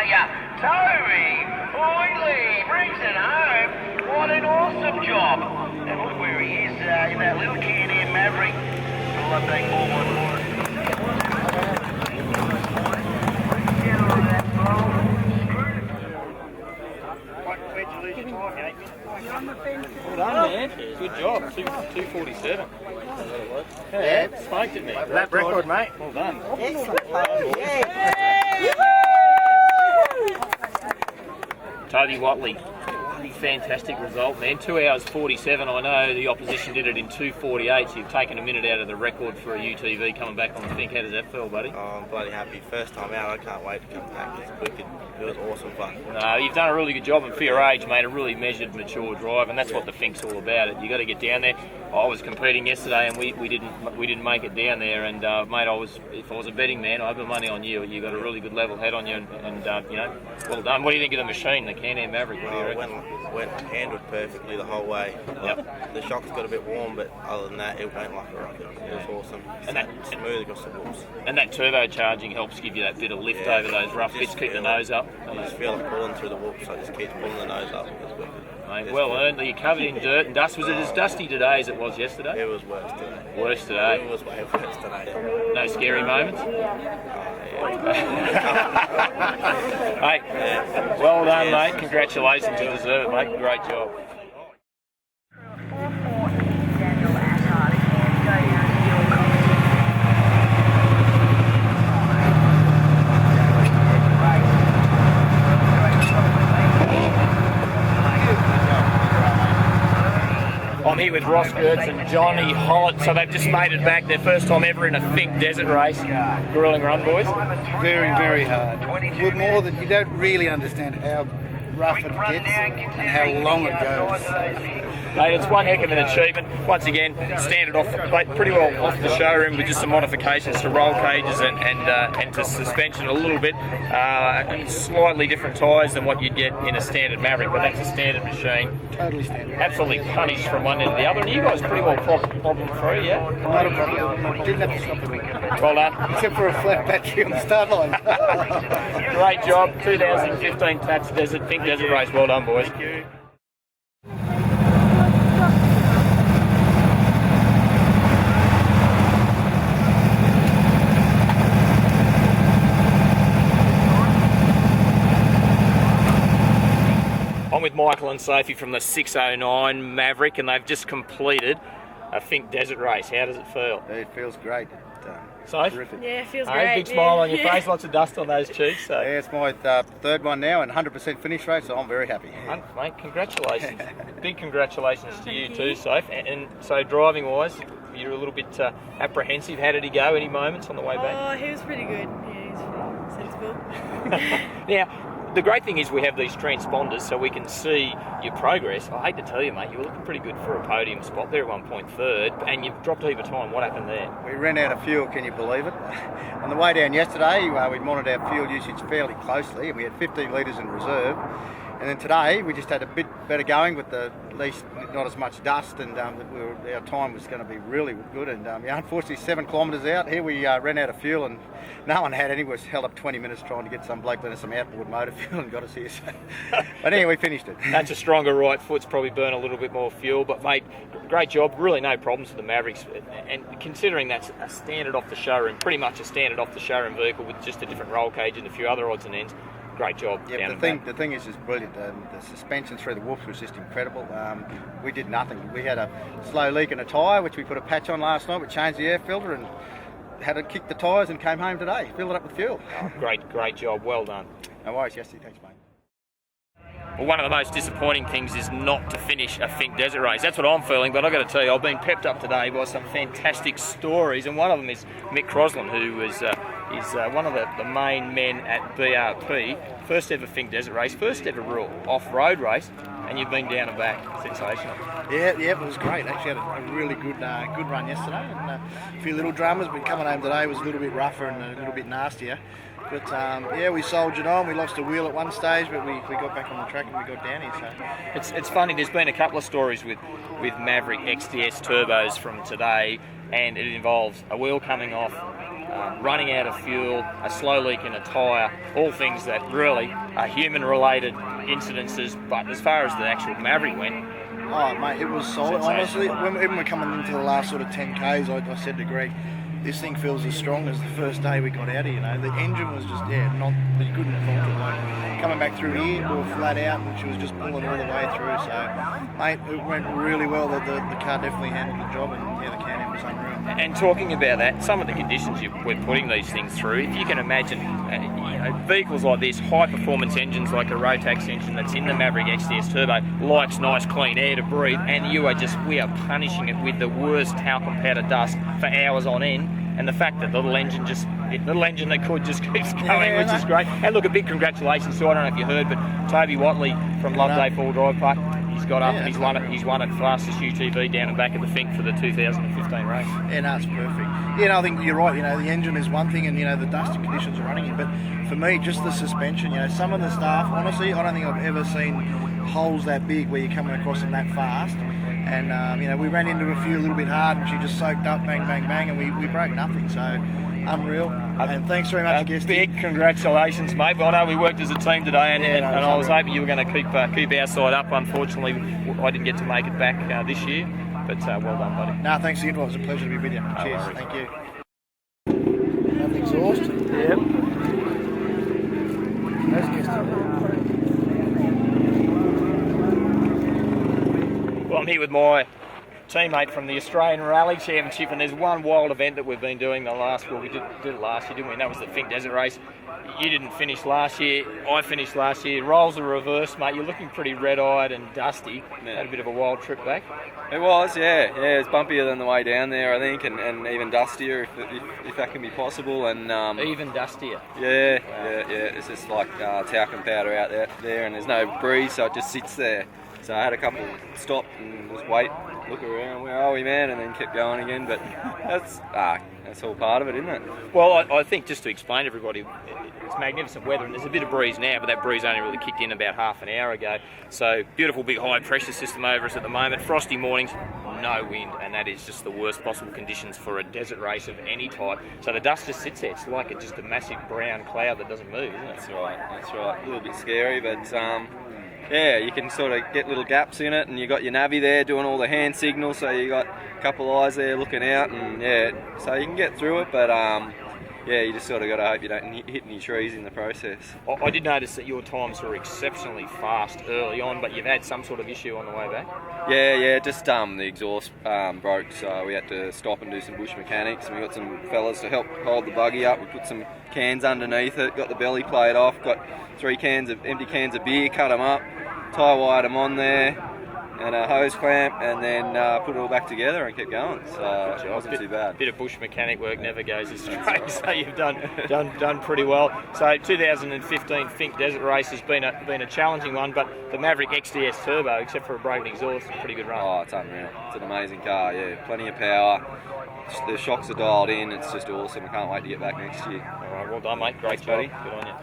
Toby Whateley brings it home. What an awesome job. And look where he is in that little Can-Am Maverick. Pull up that 414. Well done, man. Good job. 247. Yeah, smoked it, man. That record, mate. Well done. Toby Whateley. Fantastic result, man. 2 hours 47. I know the opposition did it in 2:48, so you've taken a minute out of the record for a UTV coming back on the Fink. How does that feel, buddy? Oh, I'm bloody happy. First time out, I can't wait to come back. It's wicked. It was awesome fun. No, you've done a really good job, and for your age, mate, a really measured, mature drive, and that's what the Fink's all about. You got to get down there. I was competing yesterday, and we didn't make it down there. And mate, if I was a betting man, I have the money on you. You got a really good level head on you, and you know, well done. What do you think of the machine, the Can-Am Maverick? What do you reckon? Went handled perfectly the whole way. Yep. The shocks got a bit warm, but other than that, it went like a rocket. It was awesome. And that smooth across the walls. And that turbocharging helps give you that bit of lift over those rough bits, keep the nose up. I just feel like pulling through the whoops, so I just keep pulling the nose up. Mate, well earned. You're covered in dirt and dust. Was it as dusty today as it was yesterday? It was worse today. Worse today? It was way worse today. No scary moments? Hey, well done, mate. Congratulations. You deserve it, mate. Great job. I'm here with Ross Gertz and Johnny Hollett, so they've just made it back, their first time ever in a Finke Desert Race. Grilling run, boys? Very, very hard. With more than you don't really understand how rough it gets and how long it goes. Mate, it's one heck of an achievement. Once again, standard off, pretty well off the showroom with just some modifications to roll cages and to suspension a little bit. Slightly different tyres than what you'd get in a standard Maverick, but that's a standard machine. Totally standard. Absolutely punished from one end to the other. And you guys pretty well problem-free, yeah? Not a problem. Didn't have to stop at all. Well done. Except for a flat battery on the start line. Great job. 2015 Tatts Finke Desert Race. Well done, boys. Thank you. I'm with Michael and Sophie from the 609 Maverick, and they've just completed a Finke Desert Race. How does it feel? It feels great. Soph? Terrific. Yeah, it feels Hey, great. big smile on your face, lots of dust on those cheeks. So. Yeah, it's my third one now and 100% finish rate, so I'm very happy. Mate, congratulations. Big congratulations to you too, Soph. And so driving-wise, you're a little bit apprehensive. How did he go? Any moments on the way back? Oh, he was pretty good. Yeah, he was pretty sensible. Now, the great thing is we have these transponders so we can see your progress. I hate to tell you, mate, you were looking pretty good for a podium spot there at 1 point third, and you've dropped a heap of time. What happened there? We ran out of fuel, can you believe it? On the way down yesterday, we monitored our fuel usage fairly closely, and we had 15 litres in reserve. And then today, we just had a bit better going with at least not as much dust, and our time was going to be really good. And unfortunately, 7 kilometres out, here we ran out of fuel, and no one had any. We was held up 20 minutes trying to get some bloke lent us some outboard motor fuel and got us here. So. But anyway, we finished it. That's a stronger right foot's probably burn a little bit more fuel, but mate, great job. Really no problems with the Mavericks, and considering that's a standard off the showroom, pretty much a standard off the showroom vehicle with just a different roll cage and a few other odds and ends. Great job. Yeah, the thing is just brilliant. The suspension through the whoops was just incredible. We did nothing. We had a slow leak in a tyre, which we put a patch on last night. We changed the air filter and had to kick the tyres and came home today. Filled it up with fuel. Oh, great job. Well done. No worries, Jesse. Thanks, mate. Well, one of the most disappointing things is not to finish a Finke Desert Race. That's what I'm feeling, but I've got to tell you, I've been pepped up today by some fantastic stories, and one of them is Mick Crosland, who is one of the main men at BRP. First ever Finke Desert Race, first ever real off-road race, and you've been down and back. Sensational. Yeah, it was great. Actually had a really good run yesterday, and a few little dramas, but coming home today was a little bit rougher and a little bit nastier. But yeah, we soldiered on. We lost a wheel at one stage, but we got back on the track and we got down here. So it's funny. There's been a couple of stories with Maverick XDS turbos from today, and it involves a wheel coming off, running out of fuel, a slow leak in a tyre, all things that really are human-related incidences. But as far as the actual Maverick went, oh mate, it was solid. Honestly, even we're coming into the last sort of 10Ks, I said to Greg, this thing feels as strong as the first day we got out here. You know, the engine was just you couldn't fault it. Like coming back through here, we were flat out, and she was just pulling all the way through. So, mate, it went really well. The car definitely handled the job, and the Can-Am was unreal. and talking about that, some of the conditions we're putting these things through, if you can imagine, vehicles like this, high-performance engines like a Rotax engine that's in the Maverick XDS Turbo, likes nice clean air to breathe, and we are punishing it with the worst talcum powder dust for hours on end. And the fact that the little engine that could just keeps going, which is great. And look, a big congratulations to, I don't know if you heard, but Toby Whateley from Loveday Full Drive Park, he's got up and he's won it fastest UTV down and back at the Finke for the 2015 race. Yeah, no, it's perfect. Yeah, no, I think you're right. You know, the engine is one thing, and the dust and conditions are running it. But for me, just the suspension. Some of the stuff, honestly, I don't think I've ever seen holes that big where you're coming across them that fast. And we ran into a few a little bit hard, and she just soaked up, bang, bang, bang, and we broke nothing. So unreal. And thanks very much, Guesty. Big congratulations, mate. Well, I know we worked as a team today, and I was hoping you were going to keep our side up. Unfortunately, I didn't get to make it back this year, but well done, buddy. No, thanks for the invite. It was a pleasure to be with you. Cheers. Worries. Thank you. Have exhaust. Yep. There's Guesty. Well, I'm here with my teammate from the Australian Rally Championship, and there's one wild event that we've been doing we did it last year, didn't we? And that was the Finke Desert Race. You didn't finish last year, I finished last year. Roles are reversed, mate. You're looking pretty red-eyed and dusty. Yeah. Had a bit of a wild trip back. It was, yeah. It's bumpier than the way down there, I think, and even dustier if that can be possible. And Even dustier. yeah, yeah. It's just like talcum powder out there, and there's no breeze, so it just sits there. So I had a couple stop and just wait, look around, where are we, man, and then kept going again. But that's all part of it, isn't it? Well, I think just to explain to everybody, it's magnificent weather, and there's a bit of breeze now, but that breeze only really kicked in about half an hour ago. So beautiful big high pressure system over us at the moment. Frosty mornings, no wind, and that is just the worst possible conditions for a desert race of any type. So the dust just sits there. It's like just a massive brown cloud that doesn't move, isn't it? That's right. A little bit scary, but yeah, you can sort of get little gaps in it, and you got your navvy there doing all the hand signals, so you got a couple of eyes there looking out, and so you can get through it, but you just sort of got to hope you don't hit any trees in the process. I did notice that your times were exceptionally fast early on, but you've had some sort of issue on the way back. Yeah, just the exhaust broke, so we had to stop and do some bush mechanics, and we got some fellas to help hold the buggy up. We put some cans underneath it, got the belly plate off, got 3 empty cans of beer, cut them up, tie wired them on there, and a hose clamp, and then put it all back together and kept going. So it wasn't too bad. Bit of bush mechanic work never goes astray, so you've done pretty well. So 2015 Finke Desert Race has been a challenging one, but the Maverick XDS Turbo, except for a broken exhaust, is a pretty good run. Oh, it's unreal. It's an amazing car. Yeah, plenty of power. The shocks are dialed in. It's just awesome. I can't wait to get back next year. All right, well done, mate. Great job. Good on you.